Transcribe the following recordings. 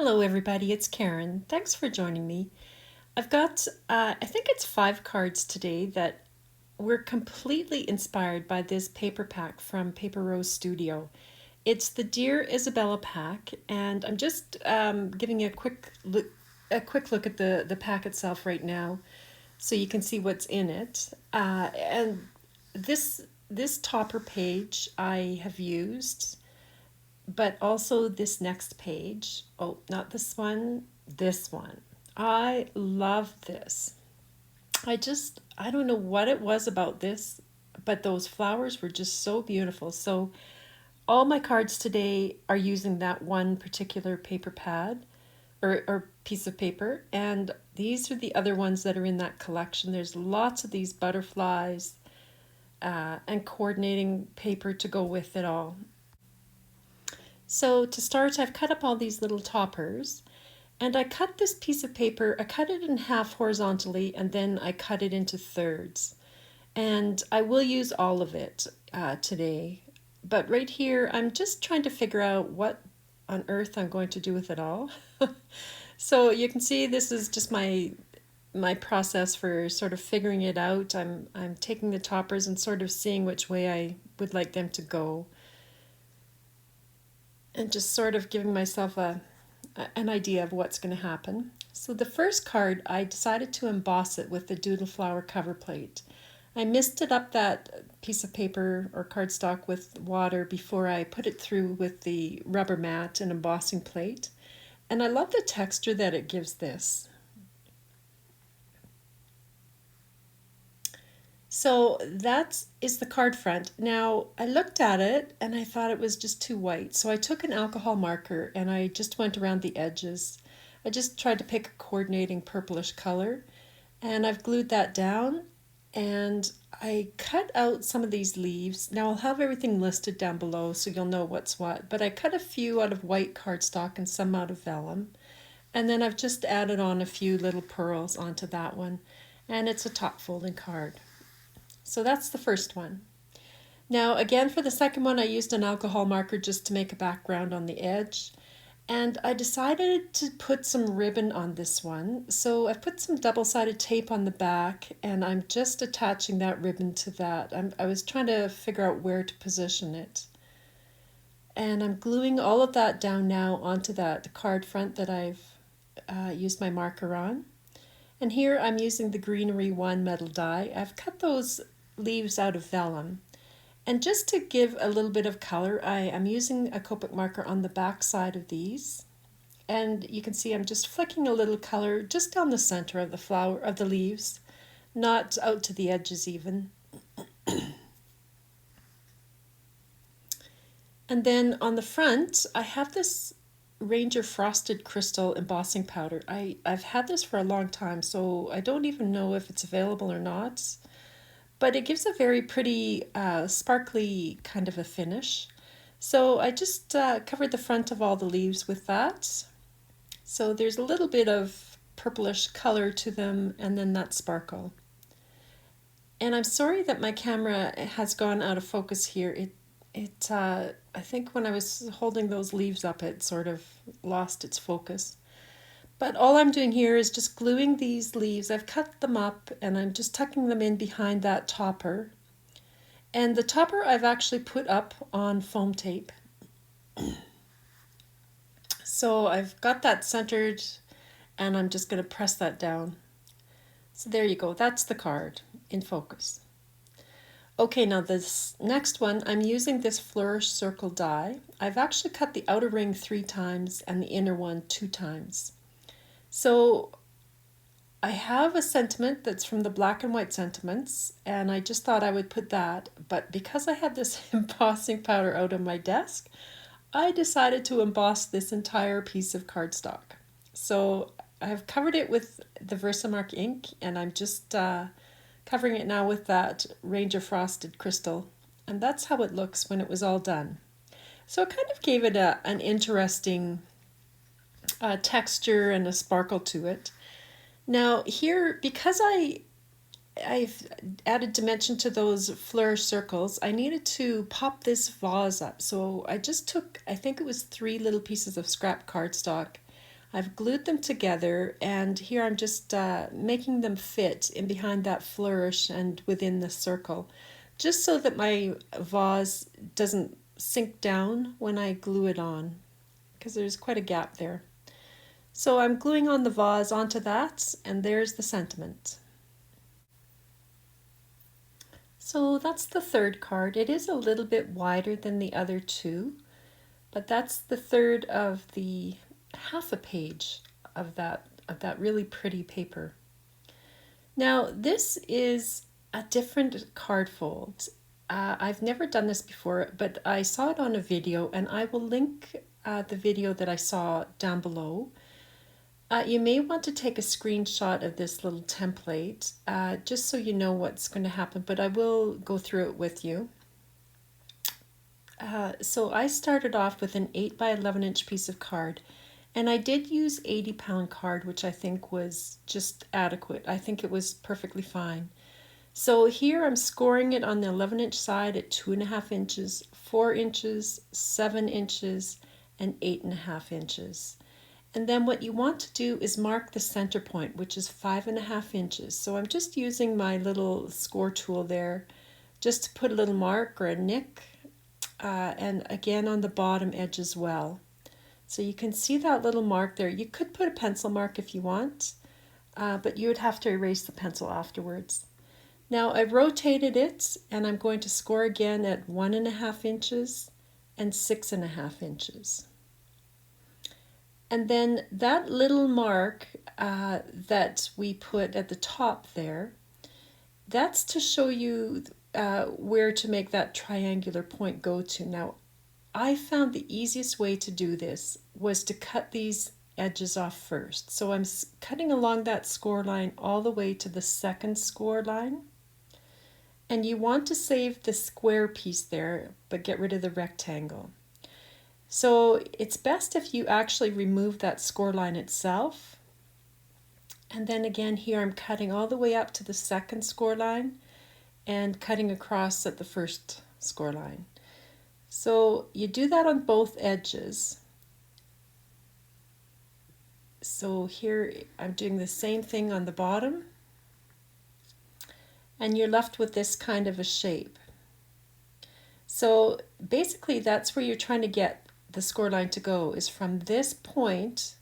Hello, everybody. It's Karen. Thanks for joining me. I've got, I think it's 5 cards today that were completely inspired by this paper pack from Paper Rose Studio. It's the Dear Isabella pack, and I'm just giving a quick look at the pack itself right now, so you can see what's in it. And this topper page I have used, but also this next page. Oh, not this one, this one. I love this. I don't know what it was about this, but those flowers were just so beautiful. So all my cards today are using that one particular paper pad or piece of paper. And these are the other ones that are in that collection. There's lots of these butterflies and coordinating paper to go with it all. So to start, I've cut up all these little toppers, and I cut this piece of paper, I cut it in half horizontally, and then I cut it into thirds. And I will use all of it today. But right here, I'm just trying to figure out what on earth I'm going to do with it all. So you can see this is just my process for sort of figuring it out. I'm taking the toppers and sort of seeing which way I would like them to go, and just sort of giving myself an idea of what's going to happen. So the first card, I decided to emboss it with the Doodle Flower cover plate. I misted up that piece of paper or cardstock with water before I put it through with the rubber mat and embossing plate. And I love the texture that it gives this. So that is the card front. Now, I looked at it and I thought it was just too white. So I took an alcohol marker and I just went around the edges. I just tried to pick a coordinating purplish color, and I've glued that down, and I cut out some of these leaves. Now I'll have everything listed down below so you'll know what's what, but I cut a few out of white cardstock and some out of vellum. And then I've just added on a few little pearls onto that one, and it's a top folding card. So that's the first one. Now again, for the second one, I used an alcohol marker just to make a background on the edge. And I decided to put some ribbon on this one. So I've put some double-sided tape on the back, and I'm just attaching that ribbon to that. I was trying to figure out where to position it. And I'm gluing all of that down now onto that card front that I've used my marker on. And here I'm using the Greenery 1 metal die. I've cut those leaves out of vellum. And just to give a little bit of color, I am using a Copic marker on the back side of these. And you can see I'm just flicking a little color just down the center of the flower, of the leaves, not out to the edges even. And then on the front, I have this Ranger Frosted Crystal embossing powder. I've had this for a long time, so I don't even know if it's available or not. But it gives a very pretty sparkly kind of a finish. So I just covered the front of all the leaves with that. So there's a little bit of purplish color to them, and then that sparkle. And I'm sorry that my camera has gone out of focus here. I think when I was holding those leaves up, it sort of lost its focus. But all I'm doing here is just gluing these leaves. I've cut them up and I'm just tucking them in behind that topper. And the topper I've actually put up on foam tape. So I've got that centered, and I'm just going to press that down. So there you go, that's the card in focus. Okay, now this next one, I'm using this Flourish Circle die. I've actually cut the outer ring 3 times and the inner one 2 times. So I have a sentiment that's from the Black and White Sentiments, and I just thought I would put that, but because I had this embossing powder out on my desk, I decided to emboss this entire piece of cardstock. So I've covered it with the Versamark ink, and I'm just covering it now with that Ranger Frosted Crystal, and that's how it looks when it was all done. So it kind of gave it an interesting texture and a sparkle to it. Now here, because I've added dimension to those flourish circles, I needed to pop this vase up. So I just took, I think it was 3 little pieces of scrap cardstock. I've glued them together, and here I'm just making them fit in behind that flourish and within the circle, just so that my vase doesn't sink down when I glue it on, because there's quite a gap there. So I'm gluing on the vase onto that, and there's the sentiment. So that's the third card. It is a little bit wider than the other two, but that's the third of the half a page of that really pretty paper. Now this is a different card fold. I've never done this before, but I saw it on a video, and I will link the video that I saw down below. You may want to take a screenshot of this little template just so you know what's going to happen, but I will go through it with you. So I started off with an 8 by 11 inch piece of card, and I did use 80-pound card, which I think was just adequate. I think it was perfectly fine. So here I'm scoring it on the 11-inch side at 2.5 inches, 4 inches, 7 inches, and 8.5 inches. And then what you want to do is mark the center point, which is 5.5 inches. So I'm just using my little score tool there just to put a little mark or a nick, and again on the bottom edge as well. So you can see that little mark there. You could put a pencil mark if you want, but you would have to erase the pencil afterwards. Now I've rotated it, and I'm going to score again at 1.5 inches and 6.5 inches. And then that little mark that we put at the top there, that's to show you where to make that triangular point go to. Now, I found the easiest way to do this was to cut these edges off first. So I'm cutting along that score line all the way to the second score line. And you want to save the square piece there, but get rid of the rectangle. So it's best if you actually remove that score line itself. And then again here I'm cutting all the way up to the second score line and cutting across at the first score line. So you do that on both edges. So here I'm doing the same thing on the bottom, and you're left with this kind of a shape. So basically that's where you're trying to get the score line to go, is from this point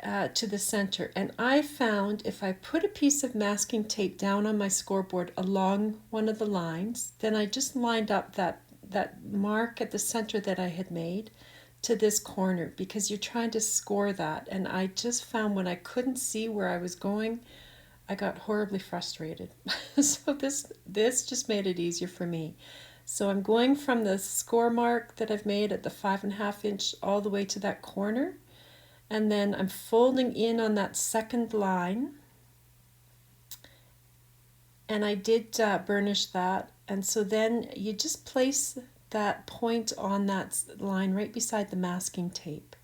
to the center. And I found if I put a piece of masking tape down on my scoreboard along one of the lines, then I just lined up that mark at the center that I had made to this corner, because you're trying to score that. And I just found when I couldn't see where I was going, I got horribly frustrated. So this just made it easier for me. So I'm going from the score mark that I've made at the 5.5 inch all the way to that corner, and then I'm folding in on that second line, and I did burnish that, and so then you just place that point on that line right beside the masking tape.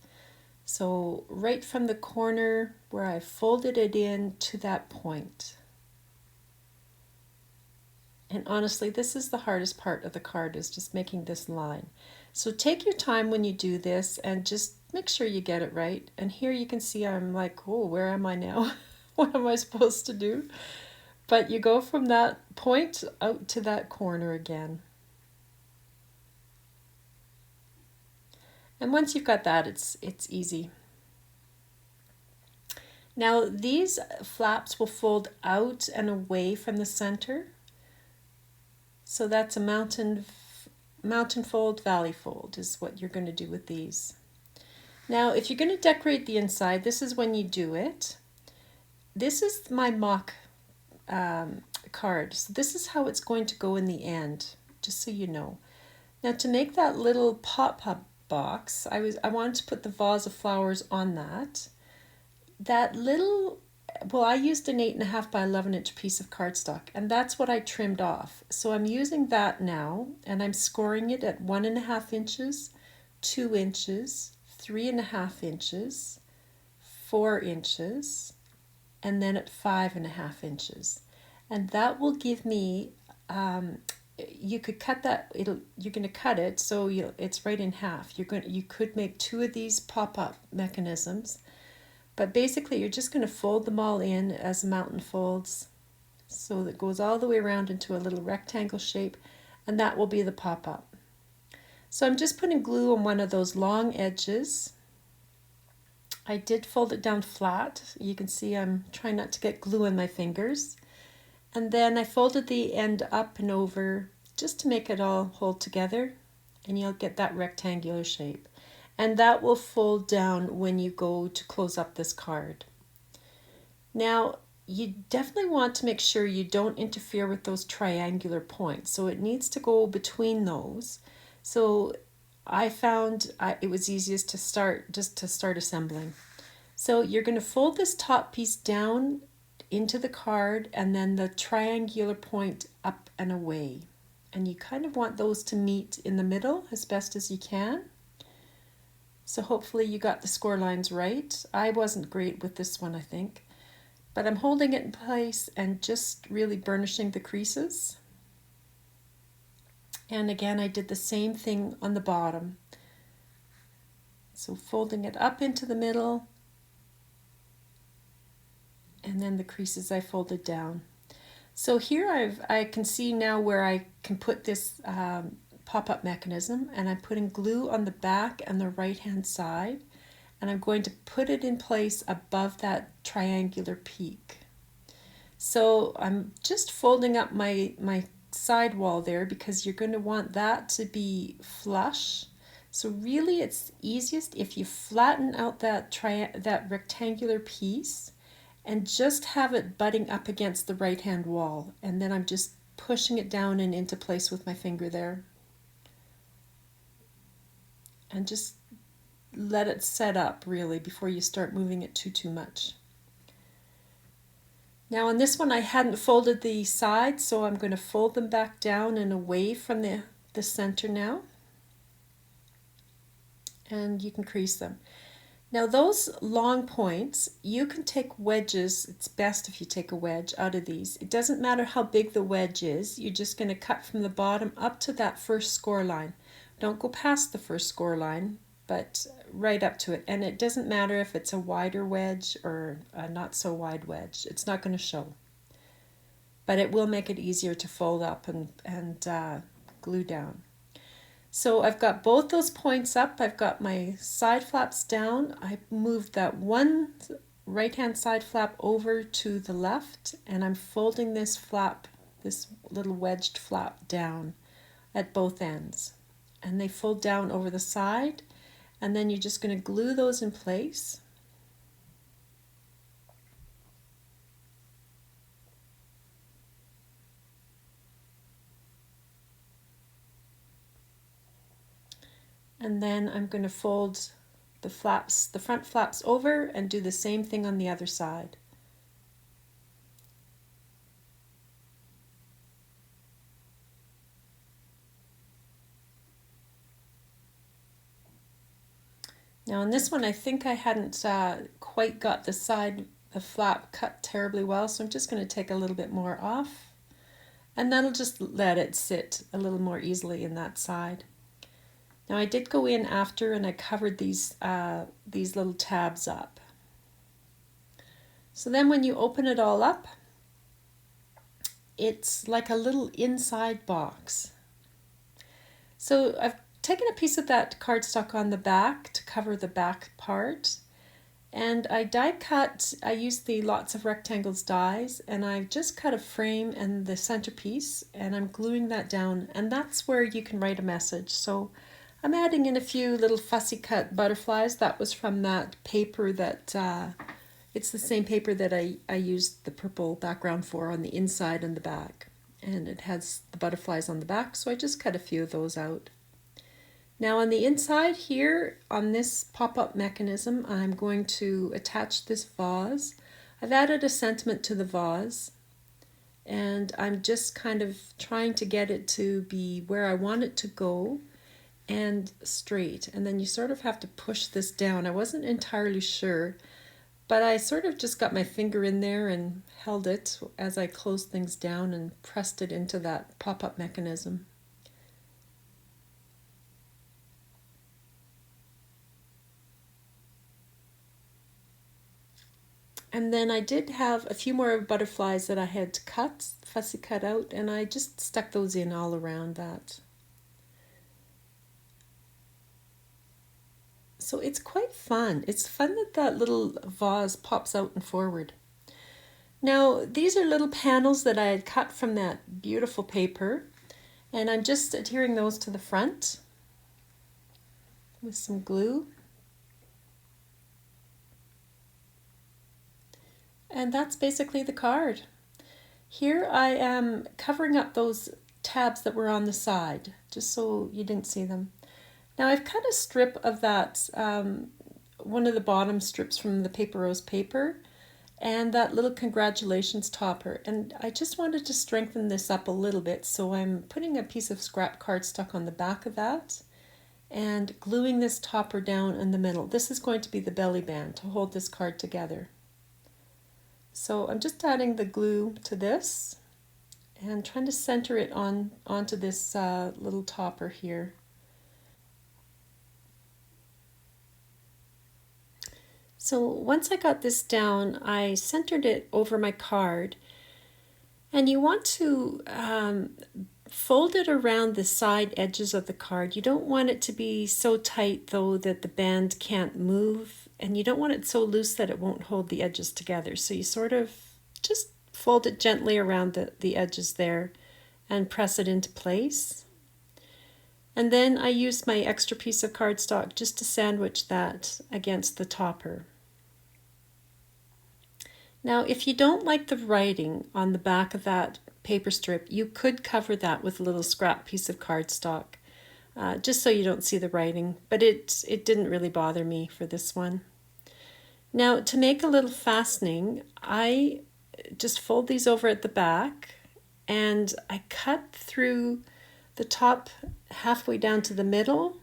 So right from the corner where I folded it in to that point. And honestly, this is the hardest part of the card, is just making this line. So take your time when you do this and just make sure you get it right. And here you can see I'm like, oh, where am I now? What am I supposed to do? But you go from that point out to that corner again. And once you've got that, it's easy. Now these flaps will fold out and away from the center. So that's a mountain fold, valley fold is what you're going to do with these. Now, if you're going to decorate the inside, this is when you do it. This is my mock card. So this is how it's going to go in the end, just so you know. Now, to make that little pop-up box, I wanted to put the vase of flowers on that. That little, well, I used an 8.5 by 11 inch piece of cardstock, and that's what I trimmed off. So I'm using that now, and I'm scoring it at 1.5 inches, 2 inches, 3.5 inches, 4 inches, and then at 5.5 inches. And that will give me, you could cut that, you're going to cut it so it's right in half. You could make 2 of these pop-up mechanisms, But basically you're just going to fold them all in as a mountain folds, so that goes all the way around into a little rectangle shape, and that will be the pop-up. So I'm just putting glue on one of those long edges. I did fold it down flat. You can see I'm trying not to get glue on my fingers. And then I folded the end up and over just to make it all hold together, and you'll get that rectangular shape. And that will fold down when you go to close up this card. Now, you definitely want to make sure you don't interfere with those triangular points. So it needs to go between those. So I found it was easiest to start assembling. So you're going to fold this top piece down into the card, and then the triangular point up and away. And you kind of want those to meet in the middle as best as you can. So hopefully you got the score lines right. I wasn't great with this one, I think. But I'm holding it in place and just really burnishing the creases. And again, I did the same thing on the bottom. So folding it up into the middle, and then the creases I folded down. So here I can see now where I can put this pop-up mechanism, and I'm putting glue on the back and the right hand side, and I'm going to put it in place above that triangular peak. So I'm just folding up my side wall there, because you're going to want that to be flush. So really it's easiest if you flatten out that rectangular piece and just have it butting up against the right hand wall, and then I'm just pushing it down and into place with my finger there, and just let it set up really before you start moving it too much. Now on this one I hadn't folded the sides, so I'm going to fold them back down and away from the center now, and you can crease them. Now those long points, you can take wedges. It's best if you take a wedge out of these. It doesn't matter how big the wedge is. You're just going to cut from the bottom up to that first score line. Don't go past the first score line, but right up to it. And it doesn't matter if it's a wider wedge or a not so wide wedge. It's not going to show. But it will make it easier to fold up and glue down. So I've got both those points up, I've got my side flaps down, I moved that one right hand side flap over to the left, and I'm folding this flap, this little wedged flap, down at both ends. And they fold down over the side, and then you're just going to glue those in place. And then I'm going to fold the flaps, the front flaps over, and do the same thing on the other side. Now on this one I think I hadn't quite got the flap cut terribly well, so I'm just going to take a little bit more off, and that'll just let it sit a little more easily in that side. Now I did go in after and I covered these little tabs up. So then when you open it all up, it's like a little inside box. So I've taken a piece of that cardstock on the back to cover the back part, and I die cut. I used the Lots of Rectangles dies, and I've just cut a frame and the centerpiece, and I'm gluing that down, and that's where you can write a message. So I'm adding in a few little fussy cut butterflies. That was from that paper that, it's the same paper that I used the purple background for on the inside and the back. And it has the butterflies on the back, so I just cut a few of those out. Now on the inside here, on this pop-up mechanism, I'm going to attach this vase. I've added a sentiment to the vase, and I'm just kind of trying to get it to be where I want it to go and straight, and then you sort of have to push this down. I wasn't entirely sure, but I sort of just got my finger in there and held it as I closed things down and pressed it into that pop-up mechanism. And then I did have a few more butterflies that I had cut, fussy cut out, and I just stuck those in all around that. So it's quite fun. It's fun that that little vase pops out and forward. Now, these are little panels that I had cut from that beautiful paper, and I'm just adhering those to the front with some glue. And that's basically the card. Here I am covering up those tabs that were on the side, just so you didn't see them. Now I've cut a strip of that, one of the bottom strips from the Paper Rose paper, and that little congratulations topper. And I just wanted to strengthen this up a little bit, so I'm putting a piece of scrap cardstock on the back of that and gluing this topper down in the middle. This is going to be the belly band to hold this card together. So I'm just adding the glue to this and trying to center it onto this little topper here. So once I got this down, I centered it over my card, and you want to fold it around the side edges of the card. You don't want it to be so tight though that the band can't move, and you don't want it so loose that it won't hold the edges together. So you sort of just fold it gently around the edges there and press it into place. And then I used my extra piece of cardstock just to sandwich that against the topper. Now, if you don't like the writing on the back of that paper strip, you could cover that with a little scrap piece of cardstock, just so you don't see the writing, but it didn't really bother me for this one. Now, to make a little fastening, I just fold these over at the back, and I cut through the top halfway down to the middle,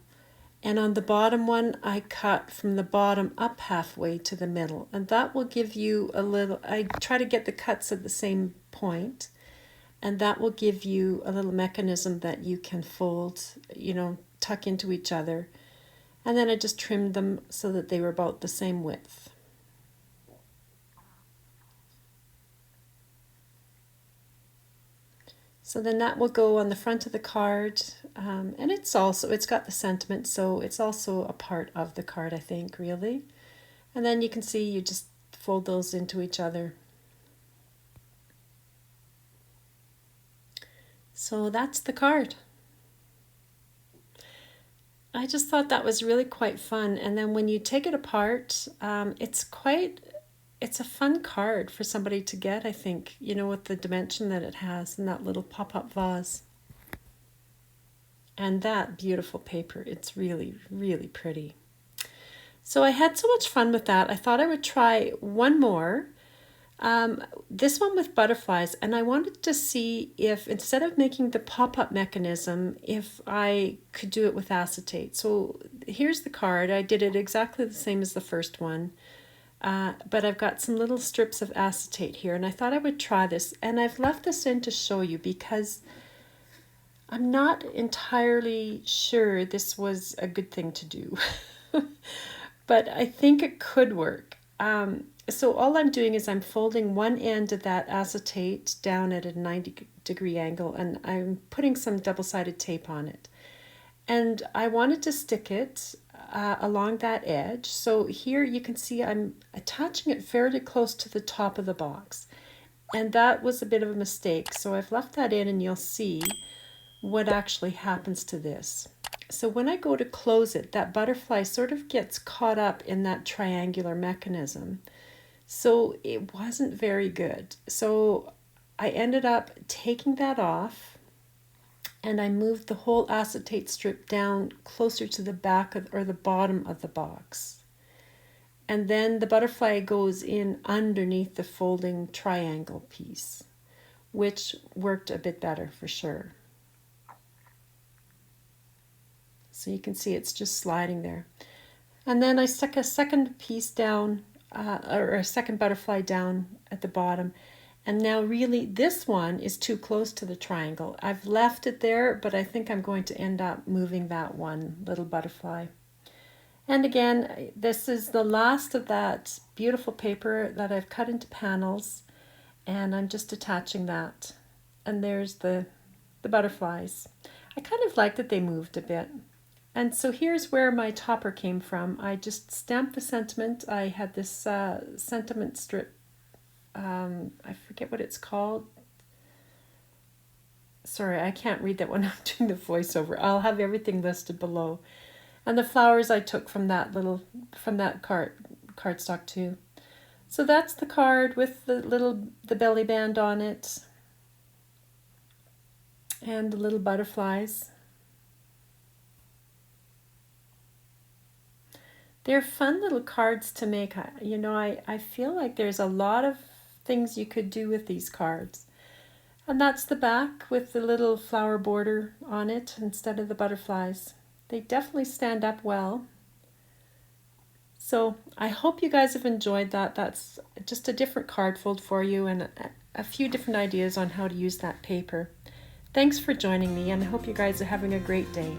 and on the bottom one I cut from the bottom up halfway to the middle, and that will give you a little, I try to get the cuts at the same point, and that will give you a little mechanism that you can fold, tuck into each other. And then I just trimmed them so that they were about the same width. So then that will go on the front of the card, and it's got the sentiment, so it's also a part of the card, I think, really. And then you can see you just fold those into each other. So that's the card. I just thought that was really quite fun, and then when you take it apart, it's a fun card for somebody to get, I think, with the dimension that it has and that little pop-up vase. And that beautiful paper, it's really, really pretty. So I had so much fun with that. I thought I would try one more, this one with butterflies, and I wanted to see if, instead of making the pop-up mechanism, if I could do it with acetate. So here's the card. I did it exactly the same as the first one. But I've got some little strips of acetate here, and I thought I would try this, and I've left this in to show you because I'm not entirely sure this was a good thing to do, but I think it could work. So all I'm doing is I'm folding one end of that acetate down at a 90-degree angle, and I'm putting some double-sided tape on it. And I wanted to stick it along that edge. So here you can see I'm attaching it fairly close to the top of the box. And that was a bit of a mistake. So I've left that in, and you'll see what actually happens to this. So when I go to close it, that butterfly sort of gets caught up in that triangular mechanism. So it wasn't very good. So I ended up taking that off, and I moved the whole acetate strip down closer to the back or the bottom of the box. And then the butterfly goes in underneath the folding triangle piece, which worked a bit better for sure. So you can see it's just sliding there. And then I stuck a second piece down, or a second butterfly down at the bottom. And now really this one is too close to the triangle. I've left it there, but I think I'm going to end up moving that one little butterfly. And again, this is the last of that beautiful paper that I've cut into panels, and I'm just attaching that. And there's the butterflies. I kind of like that they moved a bit. And so here's where my topper came from. I just stamped the sentiment. I had this sentiment strip, I forget what it's called. Sorry, I can't read that when I'm doing the voiceover. I'll have everything listed below. And the flowers I took from that cardstock too. So that's the card with the belly band on it and the little butterflies. They're fun little cards to make. I feel like there's a lot of things you could do with these cards. And that's the back with the little flower border on it instead of the butterflies. They definitely stand up well. So I hope you guys have enjoyed that. That's just a different card fold for you and a few different ideas on how to use that paper. Thanks for joining me, and I hope you guys are having a great day.